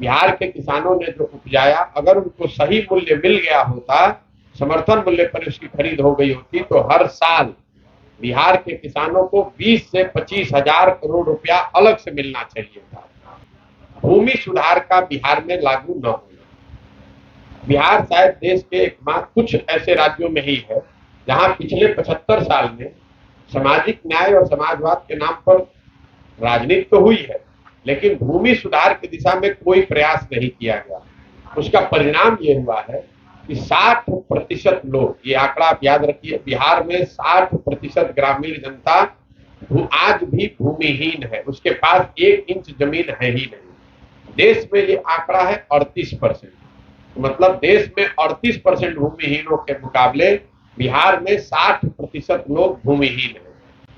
बिहार के किसानों ने जो उपजाया, अगर उनको सही मूल्य मिल गया होता, समर्थन मूल्य पर उसकी खरीद हो गई होती, तो हर साल बिहार के किसानों को 20 से 25 हजार करोड़ रुपया अलग से मिलना चाहिए था। भूमि सुधार का बिहार में लागू न होना। बिहार शायद देश के एकमात्र कुछ ऐसे राज्यों में ही है जहां पिछले 75 साल में सामाजिक न्याय और समाजवाद के नाम पर राजनीति तो हुई है, लेकिन भूमि सुधार की दिशा में कोई प्रयास नहीं किया गया। उसका परिणाम ये हुआ है कि 60% लोग, ये आंकड़ा आप याद रखिए, बिहार में 60% ग्रामीण जनता आज भी भूमिहीन है, उसके पास 1 इंच जमीन है ही नहीं। देश में ये आंकड़ा है 38%, मतलब देश में 38% भूमिहीनों के मुकाबले बिहार में 60% लोग भूमिहीन है।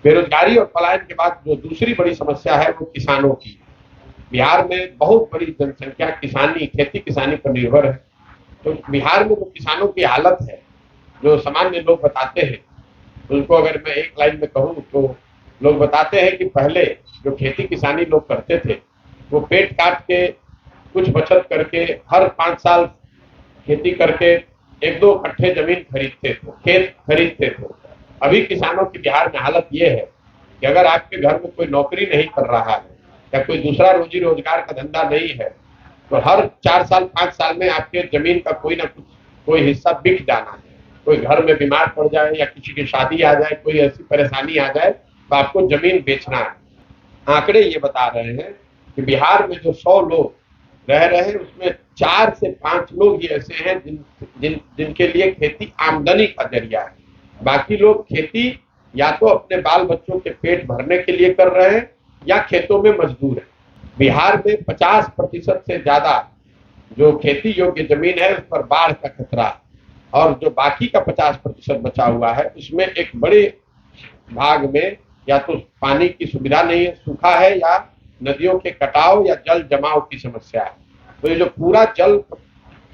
बेरोजगारी और पलायन के बाद जो दूसरी बड़ी समस्या है वो किसानों की। बिहार में बहुत बड़ी जनसंख्या किसानी, खेती किसानी पर निर्भर है। तो बिहार में जो किसानों की हालत है, जो सामान्य लोग बताते हैं, उनको अगर मैं एक लाइन में कहूँ तो लोग बताते हैं कि पहले जो खेती किसानी लोग करते थे, वो पेट काट के कुछ बचत करके हर 5 साल खेती करके 1-2 कट्ठे जमीन खरीदते थे, खेत खरीदते थे। अभी किसानों की बिहार में हालत ये है कि अगर आपके घर में कोई नौकरी नहीं कर रहा है या कोई दूसरा रोजी रोजगार का धंधा नहीं है, तो हर 4 साल 5 साल में आपके जमीन का कोई ना कोई हिस्सा बिक जाना है। कोई घर में बीमार पड़ जाए या किसी की शादी आ जाए, कोई ऐसी परेशानी आ जाए, तो आपको जमीन बेचना है। आंकड़े ये बता रहे हैं कि बिहार में जो 100 लोग रह रहे हैं, उसमें 4 से 5 लोग ही ऐसे हैं जिनके लिए खेती आमदनी का जरिया है। बाकी लोग खेती या तो अपने बाल बच्चों के पेट भरने के लिए कर रहे हैं या खेतों में मजदूर है। बिहार में 50% से ज्यादा जो खेती योग्य जमीन है उस पर बाढ़ का खतरा है, और जो बाकी का 50% बचा हुआ है उसमें एक बड़े भाग में या तो पानी की सुविधा नहीं है, सूखा है, या नदियों के कटाव या जल जमाव की समस्या है। तो ये जो पूरा जल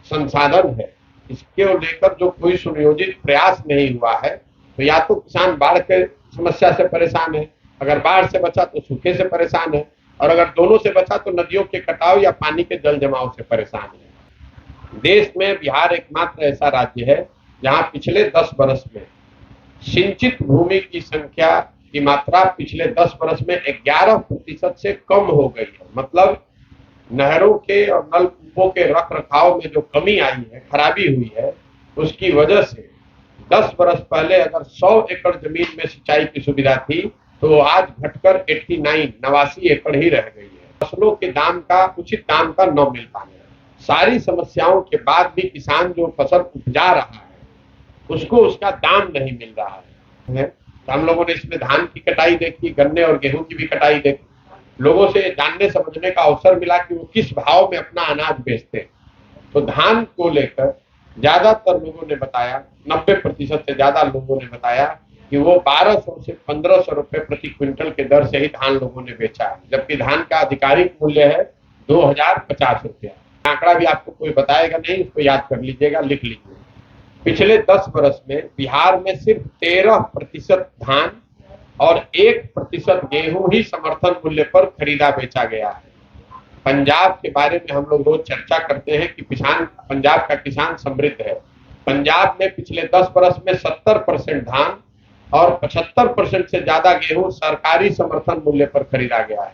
संसाधन है, इसके लेकर जो कोई सुनियोजित प्रयास नहीं हुआ है, तो या तो किसान बाढ़ के समस्या से परेशान है, अगर बाढ़ से बचा तो सूखे से परेशान है, और अगर दोनों से बचा तो नदियों के कटाव या पानी के जल जमाव से परेशान है। देश में बिहार एकमात्र ऐसा राज्य है जहां पिछले 10 वर्ष में सिंचित भूमि की संख्या की मात्रा पिछले 10 वर्ष में 11% से कम हो गई है। मतलब नहरों के और नलकूपों के रख रखाव में जो कमी आई है, खराबी हुई है, उसकी वजह से 10 वर्ष पहले अगर 100 एकड़ जमीन में सिंचाई की सुविधा थी, तो आज घटकर 89 एकड़ ही रह गई है। फसलों के दाम का, उचित दाम का न मिल पाना, सारी समस्याओं के बाद भी किसान जो फसल उपजा रहा है उसको उसका दाम नहीं मिल रहा है। तो हम लोगों ने इसमें धान की कटाई देखी, गन्ने और गेहूं की भी कटाई देखी। लोगों से जानने समझने का अवसर मिला कि वो किस भाव में अपना अनाज बेचते हैं। तो धान को लेकर ज्यादातर लोगों ने बताया, 90% से ज्यादा लोगों ने बताया कि वो 1200 से 1500 रुपए प्रति क्विंटल के दर से ही धान लोगों ने बेचा है, जबकि धान का आधिकारिक मूल्य है 2050 रुपया। आंकड़ा भी आपको कोई बताएगा नहीं, उसको याद कर लीजिएगा, लिख लीजिए। पिछले 10 वर्ष में बिहार में सिर्फ 13% धान और 1% गेहूं ही समर्थन मूल्य पर खरीदा बेचा गया है। पंजाब के बारे में हम लोग रोज चर्चा करते हैं कि पंजाब का किसान समृद्ध है। पंजाब में पिछले 10 वर्ष में 70% धान और 75% से ज्यादा गेहूं सरकारी समर्थन मूल्य पर खरीदा गया है।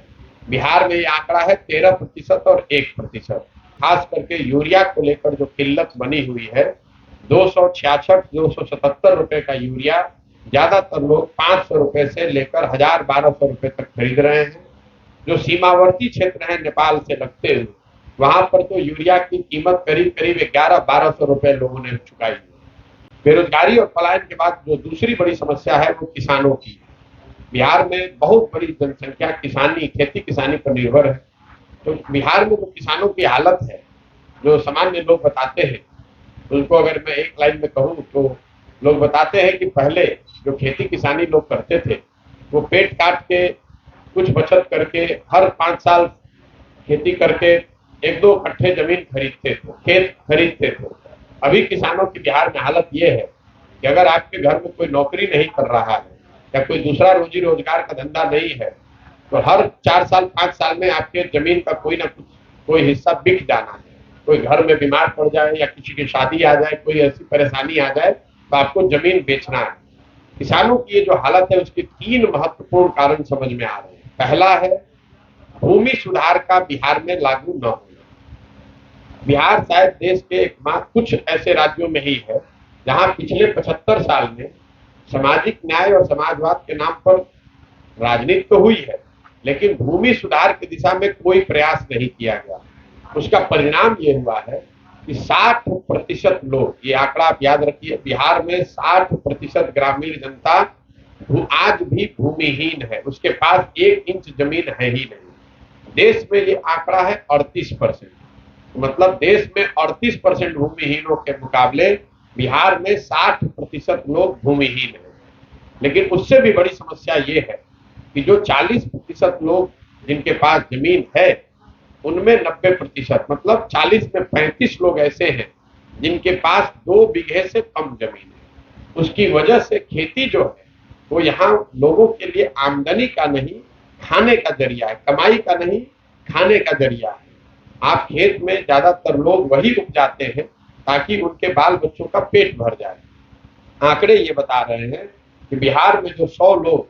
बिहार में ये आंकड़ा है 13% और 1%। खास करके यूरिया को लेकर जो किल्लत बनी हुई है, 277 रुपए का यूरिया ज्यादातर लोग 500 रुपए से लेकर 1000-1200 रुपए तक खरीद रहे हैं। जो सीमावर्ती क्षेत्र है नेपाल से लगते हुए, वहां पर तो यूरिया की कीमत करीब करीब 1100-1200 रुपए लोगों ने चुकाई है। बेरोजगारी और पलायन के बाद जो दूसरी बड़ी समस्या है वो किसानों की। बिहार में बहुत बड़ी जनसंख्या किसानी, खेती किसानी पर निर्भर है। तो बिहार में जो किसानों की हालत है, जो सामान्य लोग बताते हैं, उनको अगर मैं एक लाइन में कहूँ तो लोग बताते हैं कि पहले जो खेती किसानी लोग करते थे, वो पेट काट के कुछ बचत करके हर 5 साल खेती करके 1-2 कट्ठे जमीन खरीदते थे, खेत खरीदते थे। अभी किसानों की बिहार में हालत ये है कि अगर आपके घर में कोई नौकरी नहीं कर रहा है या कोई दूसरा रोजी रोजगार का धंधा नहीं है, तो हर 4 साल 5 साल में आपके जमीन का कोई ना कोई हिस्सा बिक जाना है, कोई घर में बीमार पड़ जाए या किसी की शादी आ जाए, कोई ऐसी परेशानी आ जाए तो आपको जमीन बेचना है। किसानों की ये जो हालत है उसके 3 महत्वपूर्ण कारण समझ में आ रहे हैं। पहला है भूमि सुधार का बिहार में लागू न होना। बिहार शायद देश के एकमात्र कुछ ऐसे राज्यों में ही है जहां पिछले 75 साल में सामाजिक न्याय और समाजवाद के नाम पर राजनीति तो हुई है, लेकिन भूमि सुधार की दिशा में कोई प्रयास नहीं किया गया। उसका परिणाम ये हुआ है कि 60% लोग, ये आंकड़ा आप याद रखिए, बिहार में 60% ग्रामीण जनता आज भी भूमिहीन है, उसके पास 1 इंच जमीन है ही नहीं। देश में ये आंकड़ा है 38%, मतलब देश में 38% भूमिहीनों के मुकाबले बिहार में 60% लोग भूमिहीन हैं। लेकिन उससे भी बड़ी समस्या ये है कि जो 40% लोग जिनके पास जमीन है उनमें 90%, मतलब 40 में 35 लोग ऐसे हैं जिनके पास 2 बीघे से कम जमीन है। उसकी वजह से खेती जो है वो यहाँ लोगों के लिए आमदनी का नहीं, खाने का जरिया है, कमाई का नहीं, खाने का जरिया है। आप खेत में ज्यादातर लोग वही उपजाते हैं ताकि उनके बाल बच्चों का पेट भर जाए। आंकड़े ये बता रहे हैं कि बिहार में जो 100 लोग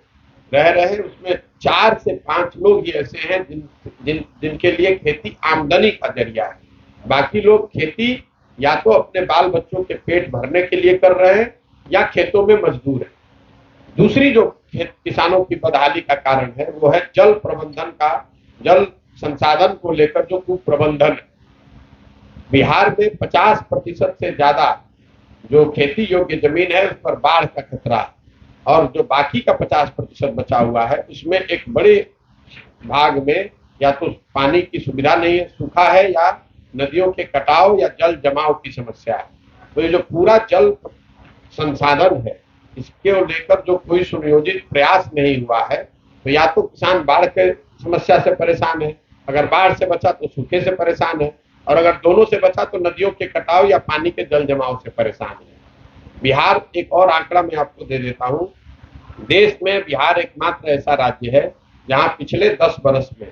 रह रहे हैं उसमें 4 से 5 लोग ही ऐसे हैं जिनके लिए खेती आमदनी का जरिया है। बाकी लोग खेती या तो अपने बाल बच्चों के पेट भरने के लिए कर रहे हैं या खेतों में मजदूर है। दूसरी जो किसानों की बदहाली का कारण है वो है जल प्रबंधन का, जल संसाधन को लेकर जो कुप्रबंधन है। बिहार में 50% से ज्यादा जो खेती योग्य जमीन है उस पर बाढ़ का खतरा है, और जो बाकी का 50% बचा हुआ है उसमें एक बड़े भाग में या तो पानी की सुविधा नहीं है, सूखा है, या नदियों के कटाव या जल जमाव की समस्या है। तो ये जो पूरा जल संसाधन है इसके लेकर जो कोई सुनियोजित प्रयास नहीं हुआ है, तो या तो किसान बाढ़ के समस्या से परेशान है, अगर बाढ़ से बचा तो सूखे से परेशान है, और अगर दोनों से बचा तो नदियों के कटाव या पानी के जल जमाव से परेशान है। बिहार, एक और आंकड़ा मैं आपको दे देता हूं, देश में बिहार एकमात्र ऐसा राज्य है जहां पिछले 10 वर्ष में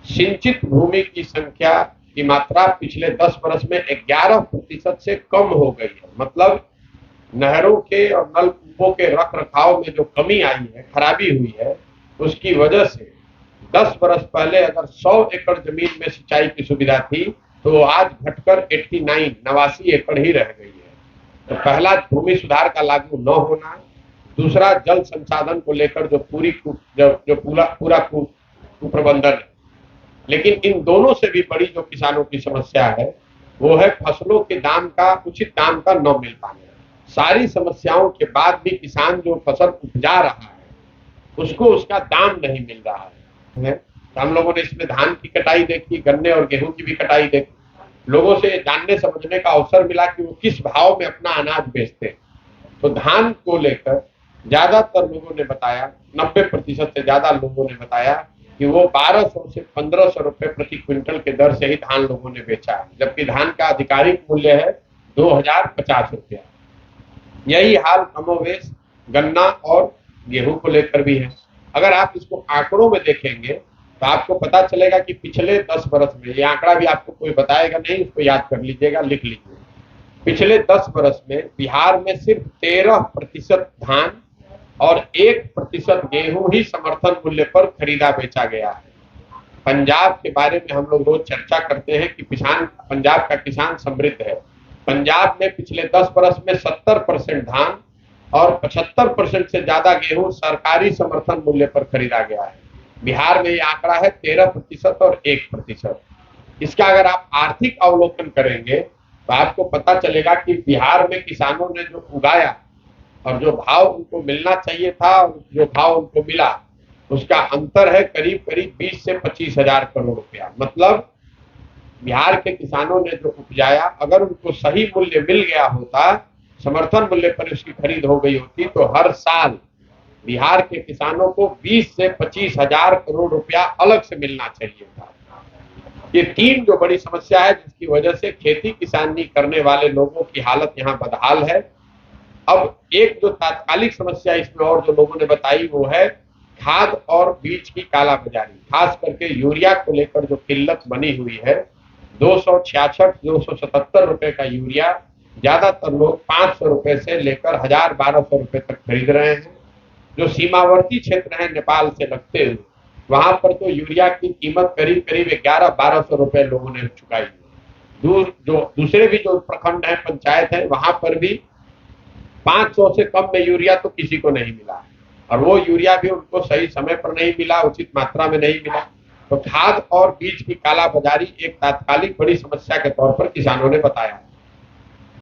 सिंचित भूमि की संख्या की मात्रा पिछले 10 वर्ष में 11% से कम हो गई है। मतलब नहरों के और नलकूपों के रख रखाव में जो कमी आई है, खराबी हुई है, उसकी वजह से 10 वर्ष पहले अगर 100 एकड़ जमीन में सिंचाई की सुविधा थी तो आज घटकर 89 एकड़ ही रह गई है। तो पहला भूमि सुधार का लागू न होना, दूसरा जल संसाधन को लेकर जो पूरा कुप्रबंधन है। लेकिन इन दोनों से भी बड़ी जो किसानों की समस्या है वो है फसलों के दाम का, उचित दाम का न मिल पाना। सारी समस्याओं के बाद भी किसान जो फसल उपजा रहा है उसको उसका दाम नहीं मिल रहा है। तो हम लोगों ने इसमें धान की कटाई देखी, गन्ने और गेहूं की भी कटाई देखी। लोगों से जानने समझने का अवसर मिला कि वो किस भाव में अपना अनाज बेचते हैं। तो धान को लेकर ज्यादातर लोगों ने बताया, 90% से ज्यादा लोगों ने बताया कि वो 1200 से 1500 रुपए प्रति क्विंटल के दर से ही धान लोगों ने बेचा है, जबकि धान का आधिकारिक मूल्य है 2050 रुपया। यही हाल कमोवेश गन्ना और गेहूं को लेकर भी है। अगर आप इसको आंकड़ों में देखेंगे तो आपको पता चलेगा कि पिछले 10 वर्ष में, ये आंकड़ा भी आपको कोई बताएगा नहीं, इसको याद कर लीजिएगा, लिख लीजिए। पिछले 10 वर्ष में बिहार में सिर्फ 13% धान और 1% गेहूं ही समर्थन मूल्य पर खरीदा बेचा गया है। पंजाब के बारे में हम लोग रोज चर्चा करते हैं कि पंजाब का किसान समृद्ध है। पंजाब में पिछले 10 वर्ष में 70% धान और 75% से ज्यादा गेहूं सरकारी समर्थन मूल्य पर खरीदा गया है। बिहार में यह आंकड़ा है 13% और 1%। इसका अगर आप आर्थिक अवलोकन करेंगे तो आपको पता चलेगा कि बिहार में किसानों ने जो उगाया और जो भाव उनको मिलना चाहिए था और जो भाव उनको मिला उसका अंतर है करीब करीब 20 से 25 हजार करोड़ रुपया। मतलब बिहार के किसानों ने जो उपजाया, अगर उनको सही मूल्य मिल गया होता, समर्थन मूल्य पर उसकी खरीद हो गई होती, तो हर साल बिहार के किसानों को 20 से 25 हजार करोड़ रुपया अलग से मिलना चाहिए था। ये 3 जो बड़ी समस्या है जिसकी वजह से खेती किसानी करने वाले लोगों की हालत यहाँ बदहाल है। अब एक जो तात्कालिक समस्या इसमें और जो लोगों ने बताई वो है खाद और बीज की कालाबाजारी, खास करके यूरिया को लेकर जो किल्लत बनी हुई है, 276-277 रुपए का यूरिया ज्यादातर लोग 500 रुपए से लेकर 1000-1200 रुपए तक खरीद रहे हैं। जो सीमावर्ती क्षेत्र है नेपाल से लगते हुए, वहां पर तो यूरिया की कीमत करीब करीब 1100-1200 रुपए लोगों ने चुकाई है। दूर जो दूसरे भी जो प्रखंड है, पंचायत है, वहां पर भी 500 से कम में यूरिया तो किसी को नहीं मिला, और वो यूरिया भी उनको सही समय पर नहीं मिला, उचित मात्रा में नहीं मिला। तो खाद और बीज की कालाबाजारी एक तात्कालिक बड़ी समस्या के तौर पर किसानों ने बताया।